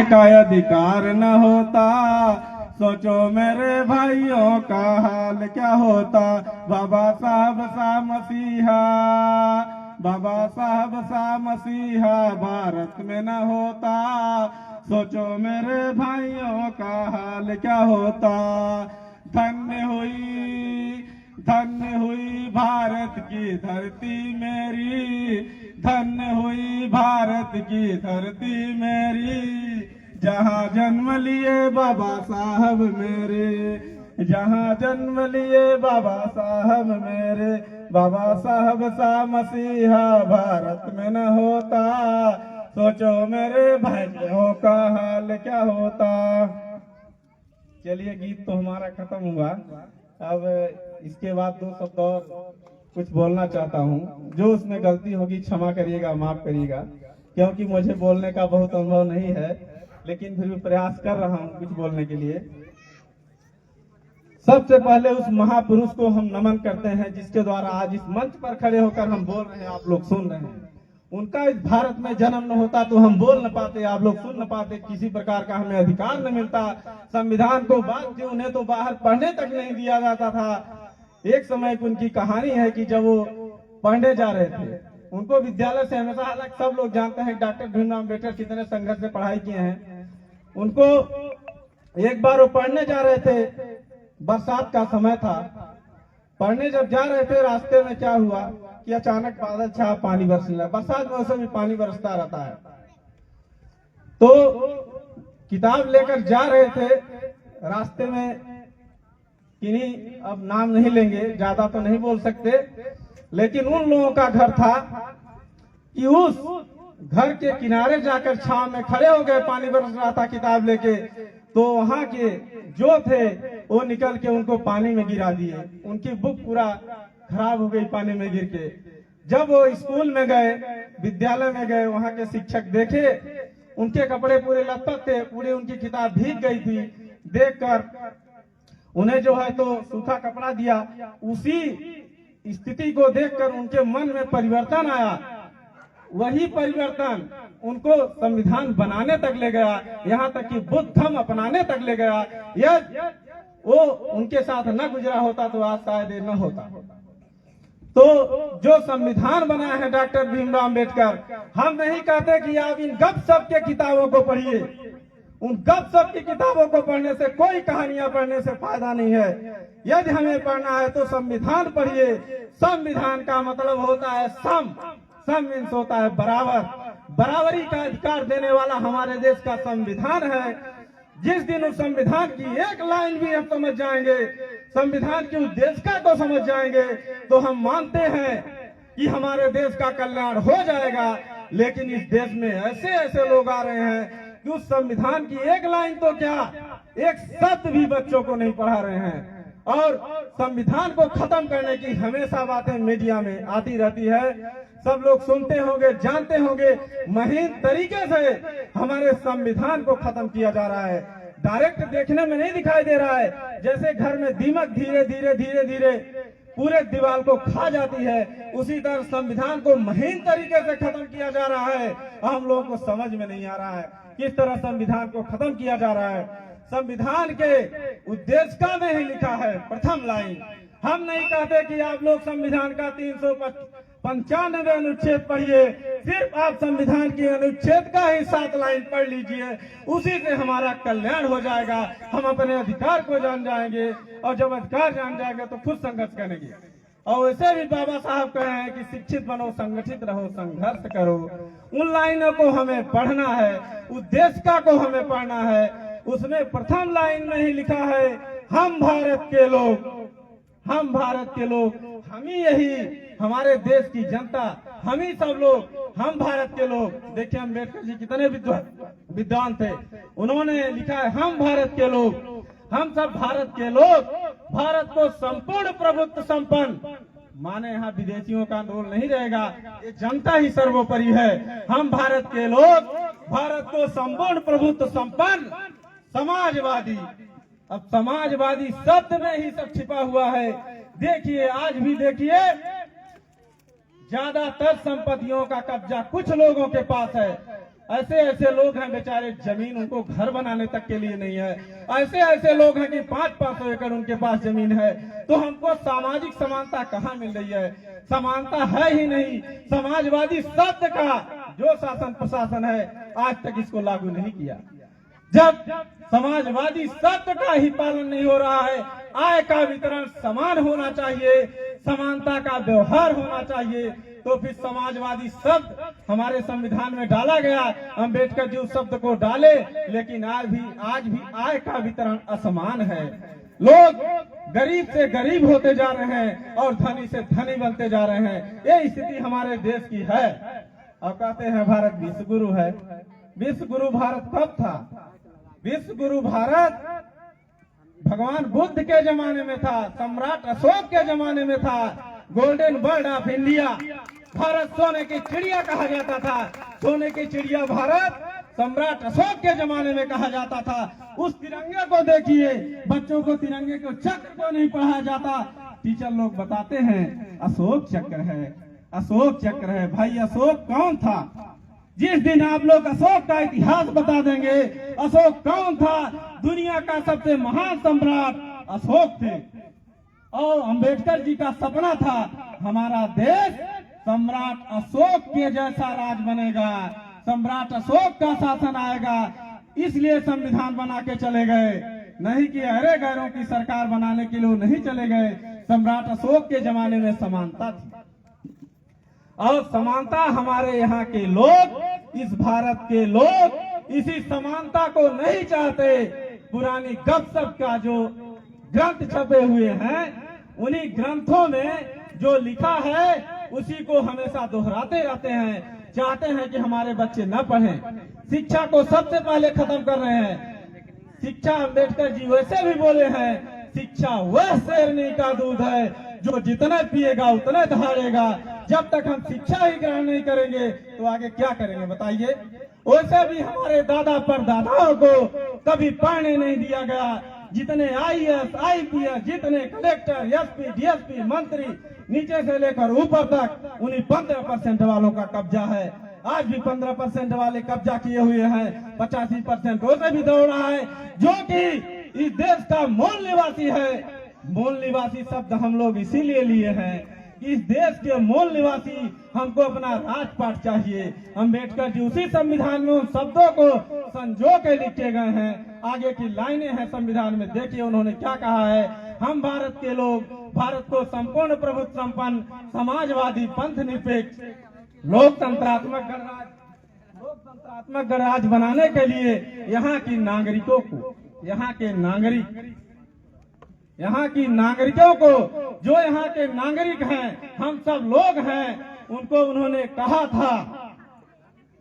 का अधिकार न होता, सोचो मेरे भाइयों का हाल क्या होता। बाबा साहब सा मसीहा, बाबा साहब सा मसीहा भारत में न होता, सोचो मेरे भाइयों का हाल क्या होता। धन्य हुई भारत की धरती मेरी, धन्य हुई भारत की धरती मेरी, जहाँ जन्म लिए बाबा साहब मेरे, जहाँ जन्म लिए बाबा साहब मेरे। बाबा साहब सा मसीहा भारत में न होता, सोचो मेरे भाइयों का हाल क्या होता। चलिए, गीत तो हमारा खत्म हुआ। अब इसके बाद दो शब्द और कुछ बोलना चाहता हूँ। जो उसमें गलती होगी क्षमा करिएगा, माफ करिएगा, क्योंकि मुझे बोलने का बहुत अनुभव नहीं है, लेकिन फिर भी प्रयास कर रहा हूँ कुछ बोलने के लिए। सबसे पहले उस महापुरुष को हम नमन करते हैं जिसके द्वारा आज इस मंच पर खड़े होकर हम बोल रहे हैं, आप लोग सुन रहे हैं। उनका इस भारत में जन्म न होता तो हम बोल न पाते, आप लोग सुन न पाते, किसी प्रकार का हमें अधिकार न मिलता। संविधान को बात थी, उन्हें तो बाहर पढ़ने तक नहीं दिया जाता था। एक समय की उनकी कहानी है कि जब वो पढ़ने जा रहे थे, उनको विद्यालय से हमेशा, हालांकि सब लोग जानते हैं डॉक्टर भीमराव अम्बेडकर कितने संघर्ष से पढ़ाई किए हैं। उनको एक बार वो पढ़ने जा रहे थे, बरसात का समय था। पढ़ने जब जा रहे थे, रास्ते में क्या हुआ कि अचानक बादल छा, पानी बरसने लगा। बरसात मौसम में पानी बरसता रहता है। तो किताब लेकर जा रहे थे, रास्ते में किन्हीं, अब नाम नहीं लेंगे, ज्यादा तो नहीं बोल सकते, लेकिन उन लोगों का घर था कि उस घर के किनारे जाकर छांव में खड़े हो गए। पानी बरस रहा था, किताब लेके, तो वहां के जो थे वो निकल के उनको पानी में गिरा दिए। उनकी बुक पूरा खराब हो गई पानी में गिर के। जब वो स्कूल में गए, विद्यालय में गए, वहां के शिक्षक देखे, उनके कपड़े पूरे लथपथ थे, पूरी उनकी किताब भीग गई थी। देखकर उन्हें जो है तो सूखा कपड़ा दिया। उसी स्थिति को देखकर उनके मन में परिवर्तन आया। वही परिवर्तन उनको संविधान बनाने तक ले गया, यहाँ तक कि बुद्ध धर्म अपनाने तक ले गया। यदि वो उनके साथ न गुजरा होता तो आज शायद ये न होता। तो जो संविधान बनाया है डॉक्टर भीमराव अम्बेडकर, हम नहीं कहते कि आप इन गपशप के किताबों को पढ़िए। उन गपशप की किताबों को पढ़ने से, कोई कहानियां पढ़ने से फायदा नहीं है। यदि हमें पढ़ना है तो संविधान पढ़िए। संविधान का मतलब होता है सम मीन्स होता है बराबर। बराबरी का अधिकार देने वाला हमारे देश का संविधान है। जिस दिन उस संविधान की एक लाइन भी हम समझ जाएंगे, संविधान की उद्देशिका को समझ जाएंगे, तो हम मानते हैं कि हमारे देश का कल्याण हो जाएगा। लेकिन इस देश में ऐसे ऐसे लोग आ रहे हैं कि उस संविधान की एक लाइन तो क्या, एक शब्द भी बच्चों को नहीं पढ़ा रहे हैं। और संविधान को खत्म करने की हमेशा बातें मीडिया में आती रहती है। सब लोग सुनते होंगे, जानते होंगे, महीन तरीके से हमारे संविधान को खत्म किया जा रहा है। डायरेक्ट देखने में नहीं दिखाई दे रहा है, जैसे घर में दीमक धीरे धीरे धीरे धीरे पूरे दीवार को खा जाती है, उसी तरह संविधान को महीन तरीके से खत्म किया जा रहा है। हम लोगों को समझ में नहीं आ रहा है किस तरह संविधान को खत्म किया जा रहा है। संविधान के उद्देशिका में ही लिखा है प्रथम लाइन। हम नहीं कहते कि आप लोग संविधान का 395 अनुच्छेद पढ़िए, सिर्फ आप संविधान के अनुच्छेद का ही 7 लाइन पढ़ लीजिए, उसी से हमारा कल्याण हो जाएगा। हम अपने अधिकार को जान जाएंगे, और जब अधिकार जान जाएंगे तो खुद संघर्ष करेंगे। और वैसे भी बाबा साहब कहे हैं कि शिक्षित बनो, संगठित रहो, संघर्ष करो। उन लाइनों को हमें पढ़ना है, उद्देशिका को हमें पढ़ना है। उसमें प्रथम लाइन में ही लिखा है, हम भारत के लोग, हम भारत के लोग, हम ही यही हमारे देश की जनता, हम ही सब लोग, हम भारत के लोग। देखिए अम्बेडकर जी कितने विद्वान थे, उन्होंने लिखा है हम भारत के लोग, हम सब भारत के लोग, भारत को संपूर्ण प्रभुत्व संपन्न, माने यहाँ विदेशियों का रोल नहीं रहेगा, ये जनता ही सर्वोपरि है। हम भारत के लोग, भारत को संपूर्ण प्रभुत्व संपन्न समाजवादी। अब समाजवादी शब्द में ही सब छिपा हुआ है। देखिए आज भी देखिए, ज्यादातर संपत्तियों का कब्जा कुछ लोगों के पास है। ऐसे ऐसे लोग हैं बेचारे, जमीन उनको घर बनाने तक के लिए नहीं है। ऐसे ऐसे लोग हैं कि 500 एकड़ उनके पास जमीन है। तो हमको सामाजिक समानता कहाँ मिल रही है? समानता है ही नहीं। समाजवादी शब्द का जो शासन प्रशासन है आज तक इसको लागू नहीं किया। जब समाजवादी शब्द का ही पालन नहीं हो रहा है, आय का वितरण समान होना चाहिए, समानता का व्यवहार होना चाहिए, तो फिर समाजवादी शब्द हमारे संविधान में डाला गया। अम्बेडकर जी उस शब्द को डाले, लेकिन आज भी आय का वितरण असमान है। लोग गरीब से गरीब होते जा रहे हैं और धनी से धनी बनते जा रहे हैं। ये स्थिति हमारे देश की है। अब कहते हैं भारत विश्व गुरु है। विश्व गुरु भारत कब था? विश्व गुरु भारत भगवान बुद्ध के जमाने में था, सम्राट अशोक के जमाने में था। Golden bird of India, Bharat सोने की चिड़िया कहा जाता था। सोने की चिड़िया भारत सम्राट अशोक के जमाने में कहा जाता था। उस तिरंगे को देखिए, बच्चों को तिरंगे को चक्र को नहीं पढ़ाया जाता। टीचर लोग बताते हैं अशोक चक्र है, अशोक चक्र है। भाई अशोक कौन था? जिस दिन आप लोग अशोक का इतिहास बता देंगे, अशोक कौन था, दुनिया का सबसे महान सम्राट अशोक थे। और अम्बेडकर जी का सपना था हमारा देश सम्राट अशोक के जैसा राज बनेगा, सम्राट अशोक का शासन आएगा। इसलिए संविधान बना के चले गए, नहीं कि अरे गैरों की सरकार बनाने के लिए नहीं चले गए। सम्राट अशोक के जमाने में समानता थी, और समानता हमारे यहाँ के लोग, इस भारत के लोग इसी समानता को नहीं चाहते। पुरानी गपशप का जो ग्रंथ छपे हुए हैं, उन्हीं ग्रंथों में जो लिखा है उसी को हमेशा दोहराते रहते हैं। चाहते हैं कि हमारे बच्चे न पढ़ें। शिक्षा को सबसे पहले खत्म कर रहे हैं। शिक्षा, अम्बेडकर जी वैसे भी बोले हैं, शिक्षा वह शेरनी का दूध है जो जितना पिएगा उतना दहाड़ेगा। जब तक हम शिक्षा ही ग्रहण नहीं करेंगे तो आगे क्या करेंगे बताइए? वैसे भी हमारे दादा परदादाओं को कभी पढ़ने नहीं दिया गया। जितने IAS, IPS, जितने कलेक्टर, SP, DSP, मंत्री, नीचे से लेकर ऊपर तक उन्हीं 15% वालों का कब्जा है। आज भी 15% वाले कब्जा किए हुए हैं। 85% वैसे भी दौड़ रहा है, जो कि इस देश का मूल निवासी है। मूल निवासी शब्द हम लोग इसीलिए लिए हैं, इस देश के मूल निवासी हमको अपना राजपाट चाहिए। अम्बेडकर जी उसी संविधान में उन शब्दों को संजो के लिखे गए हैं। आगे की लाइनें हैं संविधान में, देखिए उन्होंने क्या कहा है। हम भारत के लोग भारत को संपूर्ण प्रभुत्व संपन्न, समाजवादी, पंथ निरपेक्ष, लोकतंत्रात्मक गणराज्य बनाने के लिए यहाँ की नागरिकों को, यहाँ की नागरिकों को, जो यहाँ के नागरिक हैं, हम सब लोग हैं, उनको उन्होंने कहा था